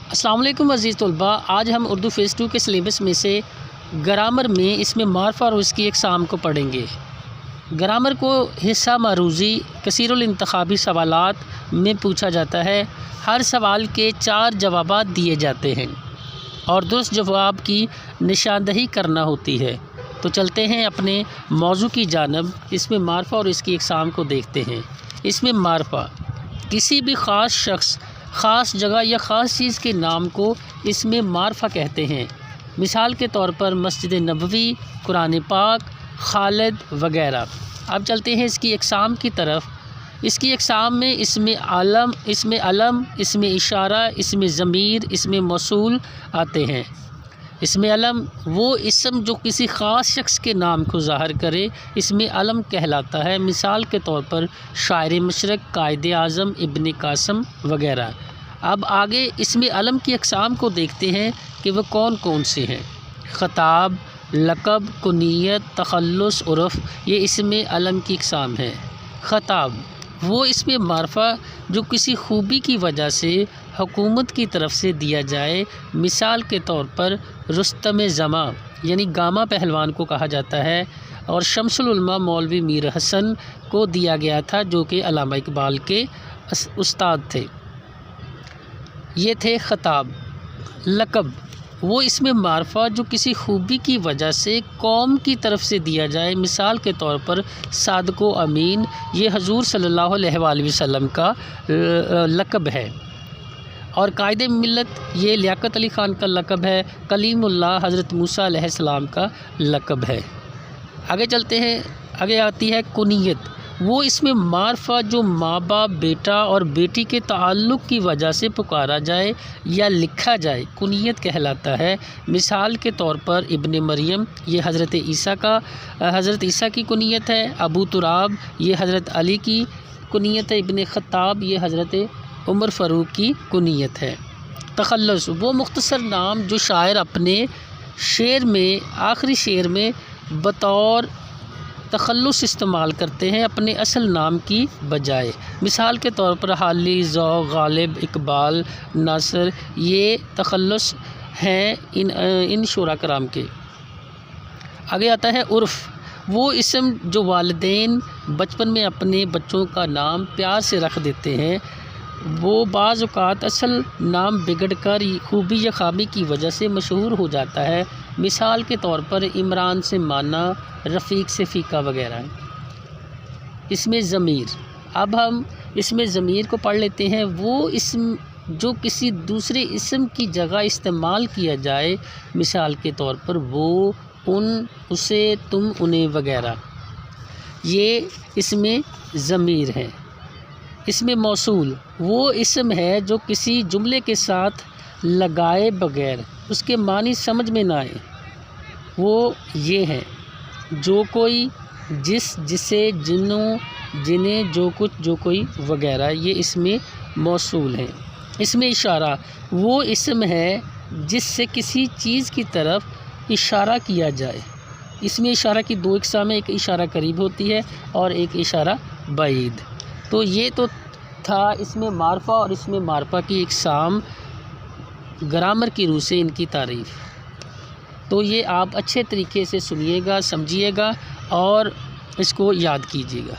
السلام علیکم عزیز طلباء، آج ہم اردو فیز 2 کے سلیبس میں سے گرامر میں اس میں معرفہ اور اس کی اقسام کو پڑھیں گے۔ گرامر کو حصہ معروضی کثیر الانتخابی سوالات میں پوچھا جاتا ہے۔ ہر سوال کے 4 جوابات دیے جاتے ہیں اور درست جواب کی نشاندہی کرنا ہوتی ہے۔ تو چلتے ہیں اپنے موضوع کی جانب۔ اس میں معرفہ اور اس کی اقسام کو دیکھتے ہیں۔ اس میں معرفہ کسی بھی خاص شخص، خاص جگہ یا خاص چیز کے نام کو اس میں معرفہ کہتے ہیں۔ مثال کے طور پر مسجد نبوی، قرآن پاک، خالد وغیرہ۔ اب چلتے ہیں اس کی اقسام کی طرف۔ اس کی اقسام میں اسم علم، اسم اشارہ، اسم ضمیر، اسم موصول آتے ہیں۔ اسم علم وہ اسم جو کسی خاص شخص کے نام کو ظاہر کرے، اسم علم کہلاتا ہے۔ مثال کے طور پر شاعر مشرق، قائد اعظم، ابن قاسم وغیرہ۔ اب آگے اسم علم کی اقسام کو دیکھتے ہیں کہ وہ کون کون سے ہیں۔ خطاب، لقب، کنیت، تخلص، عرف، یہ اسم علم کی اقسام ہے۔ خطاب وہ اسم معرفہ جو کسی خوبی کی وجہ سے حکومت کی طرف سے دیا جائے۔ مثال کے طور پر رستم زماں یعنی گاما پہلوان کو کہا جاتا ہے، اور شمس العلماء مولوی میر حسن کو دیا گیا تھا جو کہ علامہ اقبال کے استاد تھے۔ یہ تھے خطاب۔ لقب وہ اسم معرفہ جو کسی خوبی کی وجہ سے قوم کی طرف سے دیا جائے۔ مثال کے طور پر صادق و امین، یہ حضور صلی اللہ علیہ وآلہ وسلم کا لقب ہے۔ اور قائد ملت یہ لیاقت علی خان کا لقب ہے۔ کلیم اللہ حضرت موسیٰ علیہ السلام کا لقب ہے۔ آگے چلتے ہیں۔ آگے آتی ہے کنیت، وہ اسم معرفہ جو ماں باپ، بیٹا اور بیٹی کے تعلق کی وجہ سے پکارا جائے یا لکھا جائے، کنیت کہلاتا ہے۔ مثال کے طور پر ابن مریم، یہ حضرت عیسیٰ کی کنیت ہے۔ ابو تراب، یہ حضرت علی کی کنیت ہے۔ ابن خطاب، یہ حضرت عمر فاروق کی کنیت ہے۔ تخلص وہ مختصر نام جو شاعر اپنے شعر میں آخری شعر میں بطور تخلص استعمال کرتے ہیں اپنے اصل نام کی بجائے۔ مثال کے طور پر حالی، ذوق، غالب، اقبال، ناصر، یہ تخلص ہیں ان شعراء کرام کے۔ آگے آتا ہے عرف، وہ اسم جو والدین بچپن میں اپنے بچوں کا نام پیار سے رکھ دیتے ہیں، وہ بعض اوقات اصل نام بگڑ کر خوبی یا خامی کی وجہ سے مشہور ہو جاتا ہے۔ مثال کے طور پر عمران سے مانا، رفیق سے فیقہ وغیرہ۔ اسم ضمیر، اب ہم اسم ضمیر کو پڑھ لیتے ہیں۔ وہ اسم جو کسی دوسرے اسم کی جگہ استعمال کیا جائے۔ مثال کے طور پر وہ، ان، اسے، تم، انہیں وغیرہ، یہ اسم ضمیر ہے۔ اسم موصول وہ اسم ہے جو کسی جملے کے ساتھ لگائے بغیر اس کے معنی سمجھ میں نہ آئے۔ وہ یہ ہیں: جو کوئی، جس، جسے، جنوں، جنہیں، جو کچھ، جو کوئی وغیرہ، یہ اسم موصول ہیں۔ اسم اشارہ وہ اسم ہے جس سے کسی چیز کی طرف اشارہ کیا جائے۔ اسم اشارہ کی 2 اقسام ہیں، ایک اشارہ قریب ہوتی ہے اور ایک اشارہ بعید۔ تو یہ تو تھا اسم معرفہ اور اسم معرفہ کی اقسام، گرامر کی روح سے ان کی تعریف۔ تو یہ آپ اچھے طریقے سے سنیے گا، سمجھیے گا اور اس کو یاد کیجیے گا۔